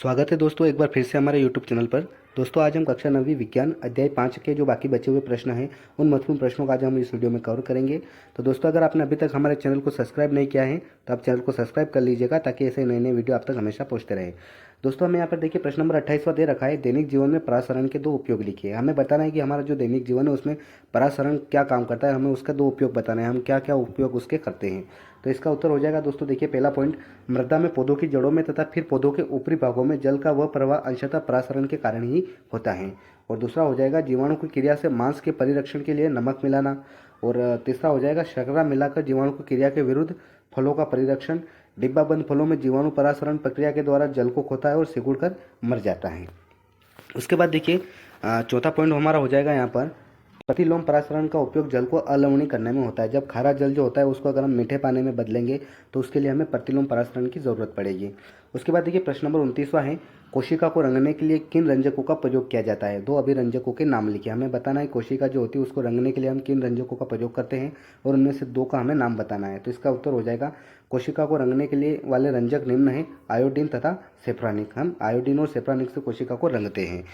स्वागत है दोस्तों एक बार फिर से हमारे YouTube चैनल पर। दोस्तों आज हम कक्षा 9वीं विज्ञान अध्याय 5 के जो बाकी बचे हुए प्रश्न हैं उन महत्वपूर्ण प्रश्नों का आज हम इस वीडियो में कवर करेंगे। तो दोस्तों अगर आपने अभी तक हमारे चैनल को सब्सक्राइब नहीं किया है तो आप चैनल को सब्सक्राइब कर लीजिएगा ताकि ऐसे नए नए वीडियो आप तक हमेशा पहुंचते रहे। दोस्तों हमें यहाँ पर देखिए प्रश्न नंबर 28वां दे रखा है, दैनिक जीवन में परासरण के दो उपयोग लिखिए। हमें बताना है कि हमारा जो दैनिक जीवन है उसमें परासरण क्या काम करता है, हमें उसका दो उपयोग बताना है, हम क्या क्या उपयोग उसके करते हैं। तो इसका उत्तर हो जाएगा दोस्तों देखिए पहला पॉइंट, मृदा में पौधों की जड़ों में तथा फिर पौधों के ऊपरी भागों में जल का वह प्रवाह अंशतः परासरण के कारण ही होता है। और दूसरा हो जाएगा जीवाणु की क्रिया से मांस के परिरक्षण के लिए नमक मिलाना। और तीसरा हो जाएगा शर्करा मिलाकर जीवाणु की क्रिया के विरुद्ध फलों का परिरक्षण। डिब्बाबंद फलों में जीवाणु परासरण प्रक्रिया के द्वारा जल को खोता है और सिकुड़ कर मर जाता है। उसके बाद देखिए चौथा पॉइंट हमारा हो जाएगा यहाँ पर, प्रतिलोम परासरण का उपयोग जल को अलवणीय करने में होता है। जब खारा जल जो होता है उसको अगर हम मीठे पानी में बदलेंगे तो उसके लिए हमें प्रतिलोम परासरण की जरूरत पड़ेगी। उसके बाद देखिए प्रश्न नंबर 29वां है, कोशिका को रंगने के लिए किन रंजकों का प्रयोग किया जाता है। दो अभिरंजकों के नाम लिखिए। हमें बताना है कोशिका जो होती है उसको रंगने के लिए हम किन रंजकों का प्रयोग करते हैं और उनमें से दो का हमें नाम बताना है। तो इसका उत्तर हो जाएगा कोशिका को रंगने के लिए वाले रंजक निम्न है, आयोडीन तथा सेफ्रानिक। हम आयोडीन और सेफ्रानिक से कोशिका को रंगते हैं।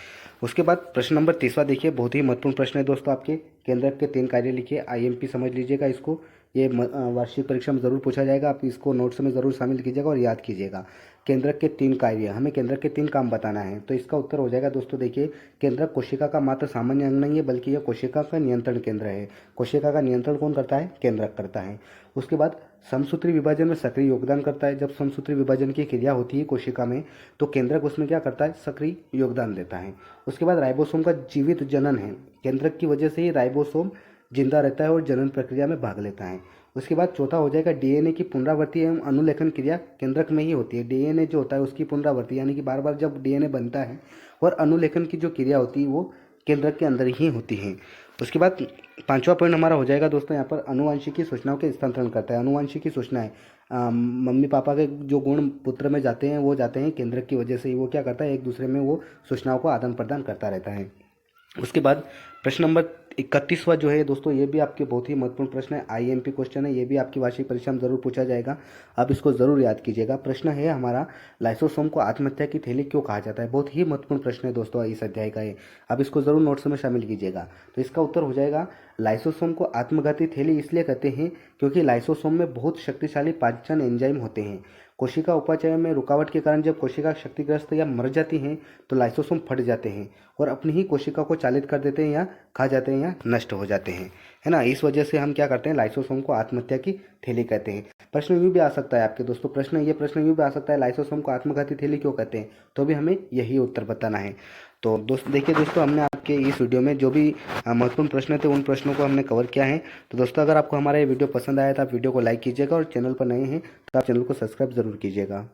उसके बाद प्रश्न नंबर 30वां देखिए, बहुत ही महत्वपूर्ण प्रश्न है दोस्तों आपके, केंद्रक के 3 कार्य लिखिए। आईएमपी समझ लीजिएगा इसको, ये वार्षिक परीक्षा में जरूर पूछा जाएगा, आप इसको नोट्स में जरूर शामिल कीजिएगा और याद कीजिएगा। केंद्रक के 3 कार्य, हमें केंद्रक के 3 काम बताना है। तो इसका उत्तर हो जाएगा दोस्तों देखिए, केंद्रक कोशिका का मात्र सामान्य अंग नहीं है बल्कि यह कोशिका का नियंत्रण केंद्र है। कोशिका का नियंत्रण कौन करता है? केंद्रक करता है। उसके बाद समसूत्री विभाजन में सक्रिय योगदान करता है। जब समसूत्री विभाजन की क्रिया होती है कोशिका में तो केंद्रक उसमें क्या करता है? सक्रिय योगदान देता है। उसके बाद राइबोसोम का जीवित जनन है, केंद्रक की वजह से ही राइबोसोम जिंदा रहता है और जनन प्रक्रिया में भाग लेता है। उसके बाद चौथा हो जाएगा, डीएनए की पुनरावृत्ति एवं अनुलेखन क्रिया केंद्रक में ही होती है। डीएनए जो होता है उसकी पुनरावृत्ति यानी कि बार बार जब डीएनए बनता है और अनुलेखन की जो क्रिया होती है वो केंद्रक के अंदर ही होती है। उसके बाद 5वां पॉइंट हमारा हो जाएगा दोस्तों यहाँ पर, अनुवांशिकी सूचनाओं के स्थानांतरण करता है। अनुवांशिकी सूचनाएं मम्मी पापा के जो गुण पुत्र में जाते हैं वो जाते हैं केंद्रक की वजह से ही। वो क्या करता है? एक दूसरे में वो सूचनाओं को आदान प्रदान करता रहता है। उसके बाद प्रश्न नंबर 31वां जो है दोस्तों, ये भी आपके बहुत ही महत्वपूर्ण प्रश्न है, आईएमपी क्वेश्चन है, ये भी आपकी वार्षिक परीक्षा में जरूर पूछा जाएगा, आप इसको जरूर याद कीजिएगा। प्रश्न है हमारा, लाइसोसोम को आत्महत्या की थैली क्यों कहा जाता है। बहुत ही महत्वपूर्ण प्रश्न है दोस्तों इस अध्याय का ये, आप इसको जरूर नोट्स में शामिल कीजिएगा। तो इसका उत्तर हो जाएगा, लाइसोसोम को आत्मघाती थैली इसलिए कहते हैं क्योंकि लाइसोसोम में बहुत शक्तिशाली पाचन एंजाइम होते हैं। कोशिका उपाचय में रुकावट के कारण जब कोशिका क्षतिग्रस्त या मर जाती हैं तो लाइसोसोम फट जाते हैं और अपनी ही कोशिका को चालित कर देते हैं या खा जाते हैं या नष्ट हो जाते हैं, है ना। इस वजह से हम क्या करते हैं? लाइसोसोम को आत्महत्या की थैली कहते हैं। प्रश्न यूँ भी आ सकता है आपके दोस्तों, प्रश्न यूँ भी आ सकता है, लाइसोसोम को आत्मघाती थैली क्यों कहते हैं, तो भी हमें यही उत्तर बताना है। तो देखिए दोस्तों, हमने आपके इस वीडियो में जो भी महत्वपूर्ण प्रश्न थे उन प्रश्नों को हमने कवर किया है। तो दोस्तों अगर आपको हमारा ये वीडियो पसंद आया तो आप वीडियो को लाइक कीजिएगा और चैनल पर नए हैं तो आप चैनल को सब्सक्राइब जरूर कीजिएगा।